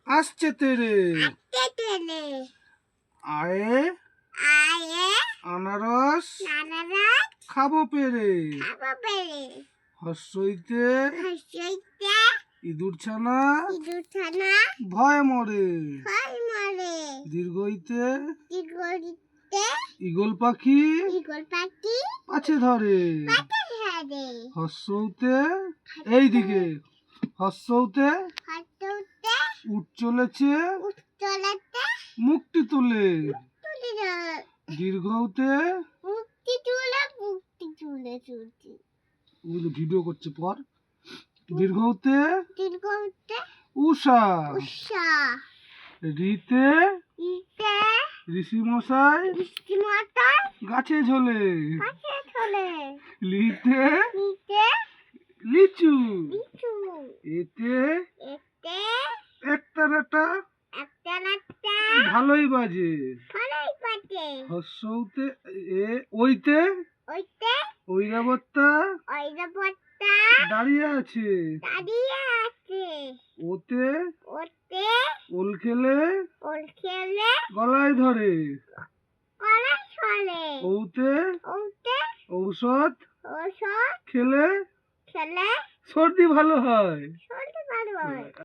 আসছে তেরে আয়ে আনারস খাবো পেরে হর্ষইতে ইঁদুর ছানা ভয় মরে দীর্ঘইতে ঈগল পাখি পাছে ধরে হর্ষউতে এইদিকে হর্ষউতে উঠ চলেছে মুক্তি তুলে দীর্ঘউতে ভিডিও করছে পর দীর্ঘউতে উষা রিতে ঋষি মশাই গাছে ঝোলে লিতে লিচু এতে একটানাটা ভালোই বাজে হর্ষউতে ওইতে ঐরাবত্যা দাঁড়িয়ে আছে ওতে ওল খেলে গলায় ধরে ওতে ঔষধ খেলে সর্দি ভালো হয়।